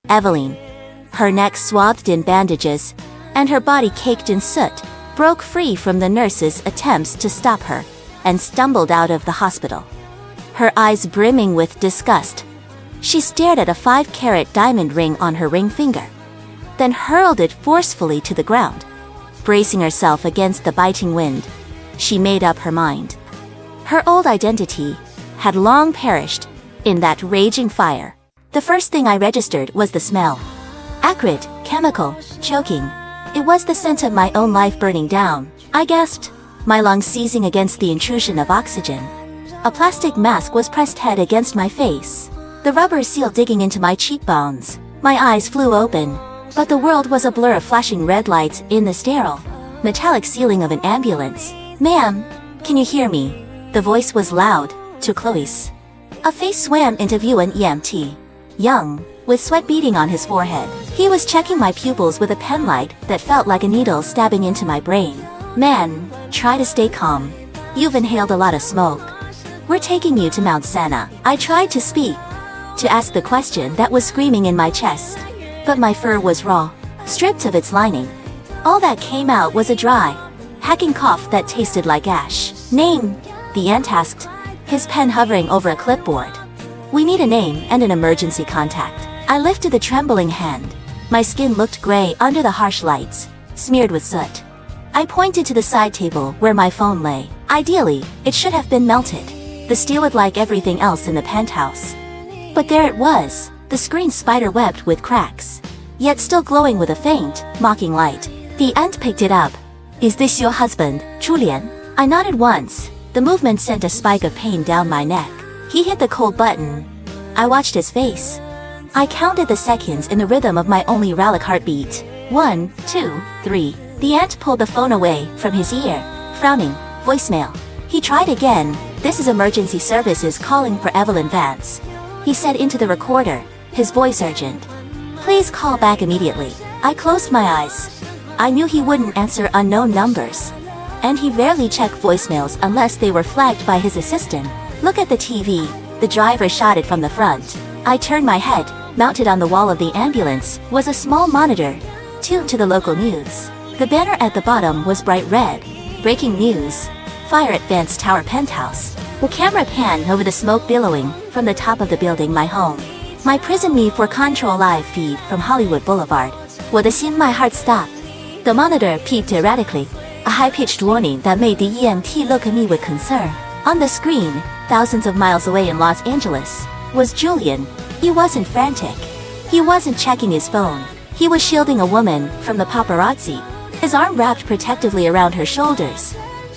Evelyn, her neck swathed in bandages, and her body caked in soot, broke free from the nurse's attempts to stop her, and stumbled out of the hospital. Her eyes brimming with disgust, she stared at a 5-carat diamond ring on her ring finger, then hurled it forcefully to the ground. Bracing herself against the biting wind, she made up her mind. Her old identity had long perished in that raging fire. The first thing I registered was the smell. Acrid, chemical, choking. It was the scent of my own life burning down. I gasped, my lungs seizing against the intrusion of oxygen. A plastic mask was pressed head against my face, the rubber seal digging into my cheekbones. My eyes flew open, but the world was a blur of flashing red lights in the sterile, metallic ceiling of an ambulance. "Ma'am, can you hear me?" The voice was loud, to Chloe's. A face swam into view, an EMT. Young, with sweat beading on his forehead. He was checking my pupils with a pen light that felt like a needle stabbing into my brain. "Man, try to stay calm. You've inhaled a lot of smoke. We're taking you to Mount Sana." I tried to speak, to ask the question that was screaming in my chest. But my fur was raw, stripped of its lining. All that came out was a dry, hacking cough that tasted like ash. "Name?" the ant asked, his pen hovering over a clipboard. "We need a name and an emergency contact." I lifted the trembling hand. My skin looked gray under the harsh lights, smeared with soot. I pointed to the side table where my phone lay. Ideally, it should have been melted. The steel would like everything else in the penthouse. But there it was, the screen spider-webbed with cracks, yet still glowing with a faint, mocking light. The ant picked it up. "Is this your husband, Julian?" I nodded once. The movement sent a spike of pain down my neck. He hit the cold button. I watched his face. I counted the seconds in the rhythm of my only relic heartbeat. 1, 2, 3. The ant pulled the phone away from his ear, frowning. Voicemail. He tried again. "This is emergency services calling for Evelyn Vance," he said into the recorder, his voice urgent. "Please call back immediately." I closed my eyes. I knew he wouldn't answer unknown numbers, and he rarely checked voicemails unless they were flagged by his assistant. "Look at the TV," the driver shouted from the front. I turned my head. Mounted on the wall of the ambulance was a small monitor, tuned to the local news. The banner at the bottom was bright red. "Breaking news. Fire at Vance Tower penthouse." The camera panned over the smoke billowing from the top of the building, my home. My prison me for control live feed from Hollywood Boulevard. My heart stopped. The monitor peeped erratically, a high-pitched warning that made the EMT look at me with concern. On the screen, thousands of miles away in Los Angeles, was Julian. He wasn't frantic. He wasn't checking his phone. He was shielding a woman from the paparazzi, his arm wrapped protectively around her shoulders,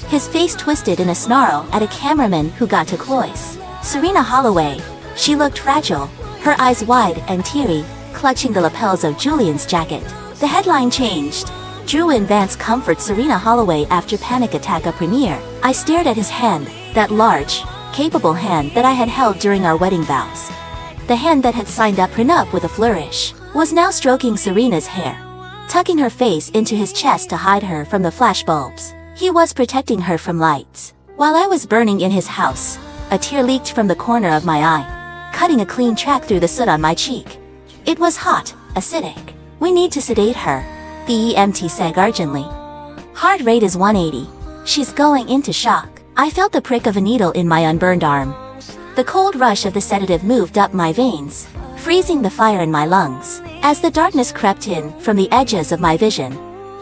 his face twisted in a snarl at a cameraman who got too close. Serena Holloway. She looked fragile, her eyes wide and teary, clutching the lapels of Julian's jacket. The headline changed. Julian Vance comforts Serena Holloway after panic attack at premiere. I stared at his hand, that large, capable hand that I had held during our wedding vows. The hand that had signed up prenup with a flourish was now stroking Serena's hair, tucking her face into his chest to hide her from the flashbulbs. He was protecting her from lights. While I was burning in his house, a tear leaked from the corner of my eye, cutting a clean track through the soot on my cheek. It was hot, acidic. "We need to sedate her," the EMT said urgently. "Heart rate is 180. She's going into shock." I felt the prick of a needle in my unburned arm. The cold rush of the sedative moved up my veins, freezing the fire in my lungs. As the darkness crept in from the edges of my vision,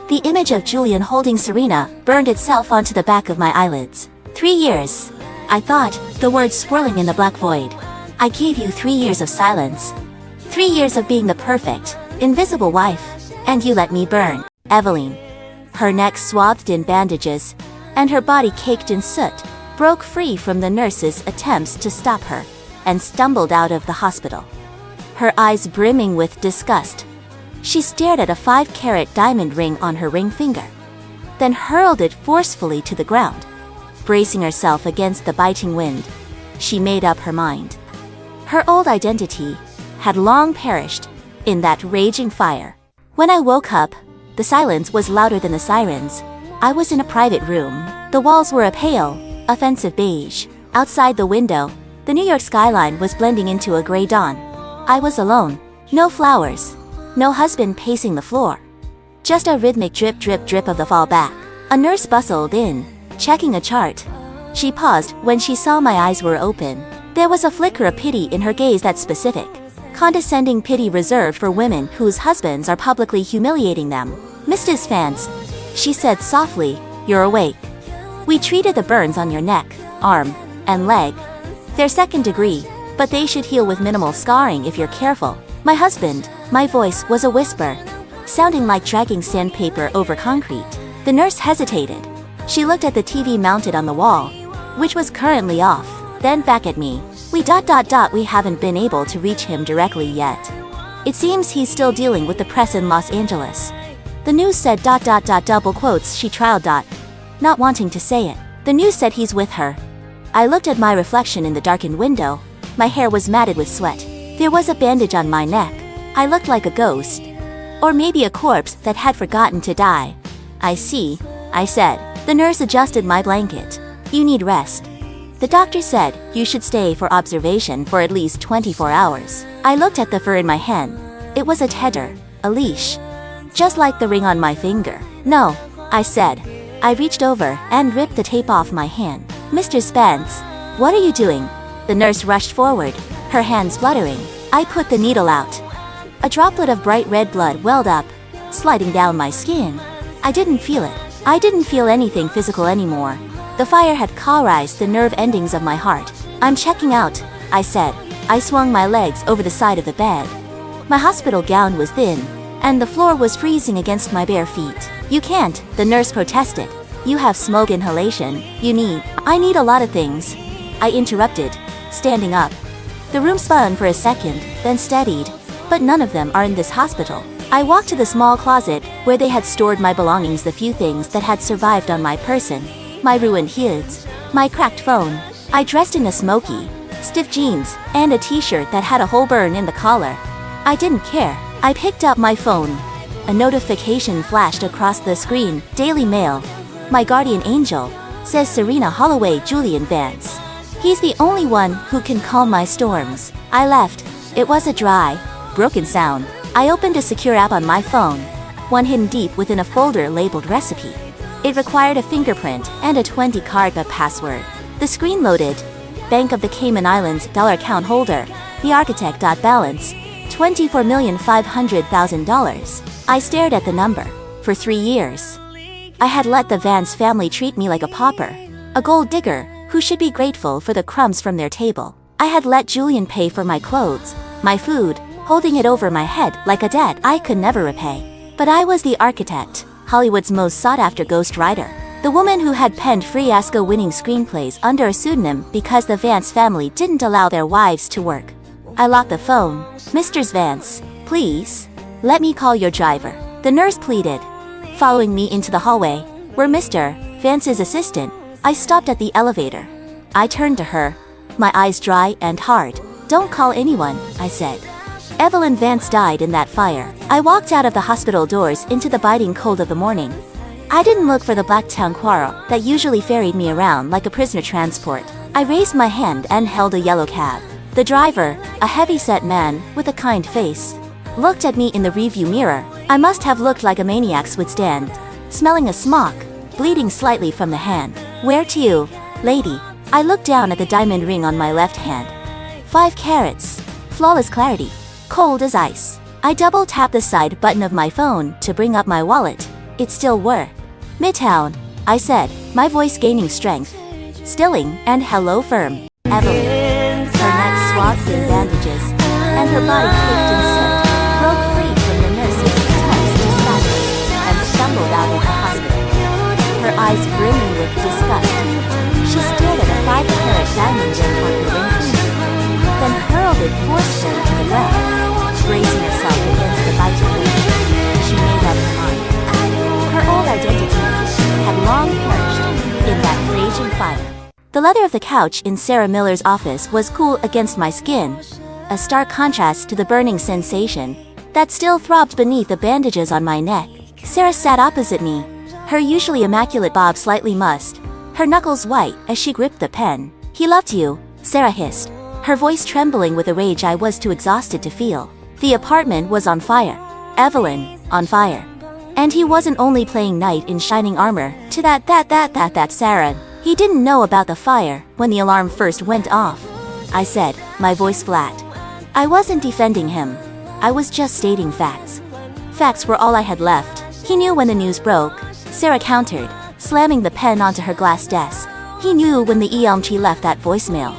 the image of Julian holding Serena burned itself onto the back of my eyelids. 3 years. I thought, the words swirling in the black void. "I gave you 3 years of silence. 3 years of being the perfect, invisible wife, and you let me burn." Evelyn, her neck swathed in bandages, and her body caked in soot, broke free from the nurse's attempts to stop her, and stumbled out of the hospital. Her eyes brimming with disgust, she stared at a 5-carat diamond ring on her ring finger, then hurled it forcefully to the ground. Bracing herself against the biting wind, she made up her mind. Her old identity had long perished in that raging fire. When I woke up, the silence was louder than the sirens. I was in a private room. The walls were a pale, offensive beige. Outside the window, the New York skyline was blending into a gray dawn. I was alone. No flowers. No husband pacing the floor. Just a rhythmic drip drip drip of the fall back. A nurse bustled in, checking a chart. She paused when she saw my eyes were open. There was a flicker of pity in her gaze, that specific, condescending pity reserved for women whose husbands are publicly humiliating them. Mrs. Vance, she said softly, you're awake. We treated the burns on your neck, arm, and leg. They're second degree, but they should heal with minimal scarring if you're careful. My husband, my voice was a whisper, sounding like dragging sandpaper over concrete. The nurse hesitated. She looked at the TV mounted on the wall, which was currently off, then back at me. We haven't been able to reach him directly yet. It seems he's still dealing with the press in Los Angeles. The news said double quotes, she trialed, not wanting to say it. The news said he's with her. I looked at my reflection in the darkened window. My hair was matted with sweat. There was a bandage on my neck. I looked like a ghost. Or maybe a corpse that had forgotten to die. I see, I said. The nurse adjusted my blanket. You need rest. The doctor said you should stay for observation for at least 24 hours. I looked at the fur in my hand. It was a tether, a leash. Just like the ring on my finger. No, I said. I reached over and ripped the tape off my hand. Mistress Vance, what are you doing? The nurse rushed forward, her hands fluttering. I put the needle out. A droplet of bright red blood welled up, sliding down my skin. I didn't feel it. I didn't feel anything physical anymore. The fire had cauterized the nerve endings of my heart. I'm checking out, I said. I swung my legs over the side of the bed. My hospital gown was thin, and the floor was freezing against my bare feet. You can't, the nurse protested. You have smoke inhalation. I need a lot of things. I interrupted, standing up. The room spun for a second, then steadied. But none of them are in this hospital. I walked to the small closet where they had stored my belongings, the few things that had survived on my person. My ruined hoods, my cracked phone. I dressed in a smoky, stiff jeans, and a t-shirt that had a hole burn in the collar. I didn't care. I picked up my phone. A notification flashed across the screen. Daily Mail. My guardian angel, says Serena Holloway Julian Vance. He's the only one who can calm my storms. I left. It was a dry, broken sound. I opened a secure app on my phone, one hidden deep within a folder labeled recipe. It required a fingerprint and a 20-character password. The screen loaded. Bank of the Cayman Islands, dollar account holder, the architect. Balance, $24,500,000. I stared at the number. For 3 years, I had let the Vance family treat me like a pauper, a gold digger who should be grateful for the crumbs from their table. I had let Julian pay for my clothes, my food, holding it over my head like a debt I could never repay. But I was the architect, Hollywood's most sought-after ghostwriter, the woman who had penned fiasco-winning screenplays under a pseudonym because the Vance family didn't allow their wives to work. I locked the phone. Mistress Vance, please, let me call your driver. The nurse pleaded. Following me into the hallway were Mr. Vance's assistant. I stopped at the elevator. I turned to her, my eyes dry and hard. Don't call anyone, I said. Evelyn Vance died in that fire. I walked out of the hospital doors into the biting cold of the morning. I didn't look for the Blacktown quarrel that usually ferried me around like a prisoner transport. I raised my hand and held a yellow cab. The driver, a heavy-set man with a kind face, looked at me in the rearview mirror. I must have looked like a maniac's would stand, smelling a smock, bleeding slightly from the hand. Where to, lady? I looked down at the diamond ring on my left hand. 5 carats, flawless clarity, cold as ice. I double-tapped the side button of my phone to bring up my wallet. It still were. Midtown, I said, my voice gaining strength. Stilling and hello firm. Evelyn, her neck swathed in bandages, and her body caked in soot, broke free from the nurse's attempts to stop her, and stumbled out of the hospital. Her eyes brimming with disgust. She stared at a 5-carat diamond ring on her ring finger, then hurled it forcefully to the ground, bracing herself against the vital reach. She made up her mind. Her old identity had long perished in that raging fire. The leather of the couch in Sarah Miller's office was cool against my skin, a stark contrast to the burning sensation that still throbbed beneath the bandages on my neck. Sarah sat opposite me, her usually immaculate bob slightly mussed, her knuckles white as she gripped the pen. He loved you, Sarah hissed, her voice trembling with a rage I was too exhausted to feel. The apartment was on fire. Evelyn, on fire. And he wasn't only playing knight in shining armor to that Sarah. He didn't know about the fire when the alarm first went off. I said, my voice flat. I wasn't defending him. I was just stating facts. Facts were all I had left. He knew when the news broke, Sarah countered, slamming the pen onto her glass desk. He knew when the EMT left that voicemail.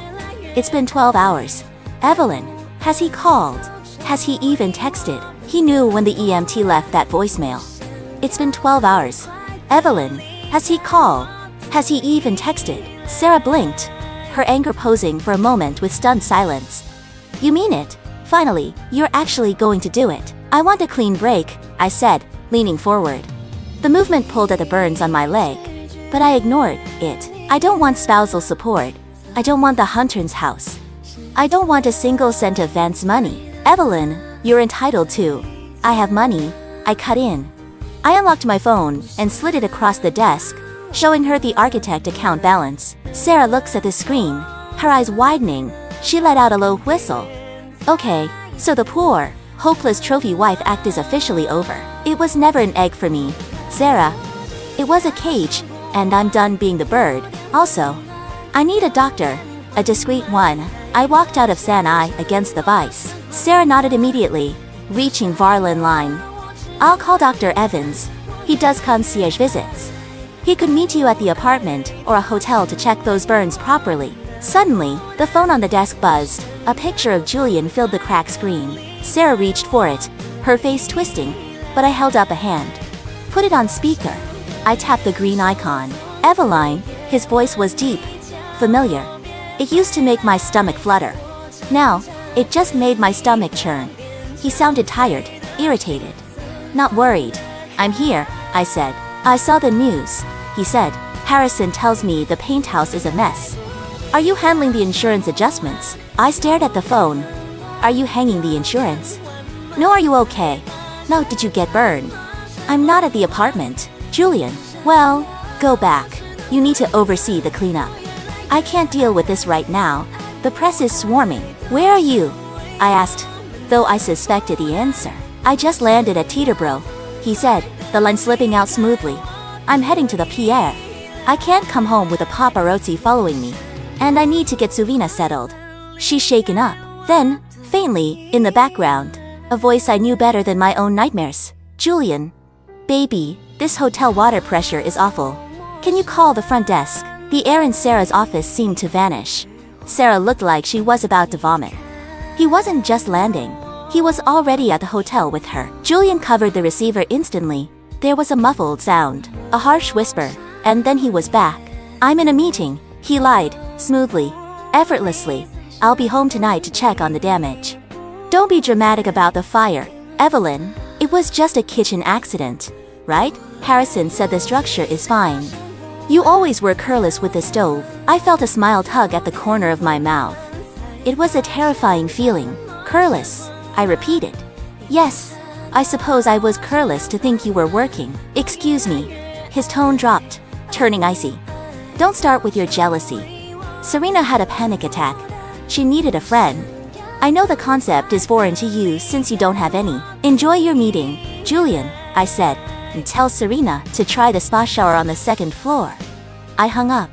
It's been 12 hours. Evelyn, has he called? Has he even texted? He knew when the EMT left that voicemail. It's been 12 hours. Evelyn, has he called? Has he even texted? Sarah blinked, her anger posing for a moment with stunned silence. You mean it? Finally, you're actually going to do it. I want a clean break, I said, leaning forward. The movement pulled at the burns on my leg, but I ignored it. I don't want spousal support. I don't want the Hunter's house. I don't want a single cent of Vance money. Evelyn, you're entitled to. I have money, I cut in. I unlocked my phone and slid it across the desk, showing her the architect account balance. Sarah looks at the screen, her eyes widening. She let out a low whistle. Okay, so the poor, hopeless trophy wife act is officially over. It was never an egg for me, Sarah. It was a cage, and I'm done being the bird. Also, I need a doctor, a discreet one. I walked out of Sanai against the vice. Sarah nodded immediately, reaching Varlin line. I'll call Dr. Evans. He does concierge visits. He could meet you at the apartment or a hotel to check those burns properly. Suddenly, the phone on the desk buzzed. A picture of Julian filled the cracked screen. Sarah reached for it, her face twisting, but I held up a hand. Put it on speaker. I tapped the green icon. Eveline, his voice was deep, familiar. It used to make my stomach flutter. Now, it just made my stomach churn. He sounded tired, irritated. Not worried. I'm here, I said. I saw the news, he said. Harrison tells me the paint house is a mess. Are you handling the insurance adjustments? I stared at the phone. Are you hanging the insurance? No, are you okay? No, did you get burned? I'm not at the apartment. Julian, well, go back. You need to oversee the cleanup. I can't deal with this right now. The press is swarming. Where are you? I asked, though I suspected the answer. I just landed at Teterboro, he said, the line slipping out smoothly. I'm heading to the Pierre. I can't come home with a paparazzi following me. And I need to get Suvina settled. She's shaken up. Then, faintly, in the background, a voice I knew better than my own nightmares. Julian. Baby, this hotel water pressure is awful. Can you call the front desk? The air in Sarah's office seemed to vanish. Sarah looked like she was about to vomit. He wasn't just landing. He was already at the hotel with her. Julian covered the receiver instantly. There was a muffled sound, a harsh whisper, and then he was back. I'm in a meeting, he lied, smoothly, effortlessly. I'll be home tonight to check on the damage. Don't be dramatic about the fire, Evelyn. It was just a kitchen accident, right? Harrison said the structure is fine. You always were careless with the stove. I felt a smile tug at the corner of my mouth. It was a terrifying feeling. Careless, I repeated. Yes, I suppose I was careless to think you were working. Excuse me. His tone dropped, turning icy. Don't start with your jealousy. Serena had a panic attack. She needed a friend. I know the concept is foreign to you since you don't have any. Enjoy your meeting, Julian, I said, and tell Serena to try the spa shower on the second floor. I hung up.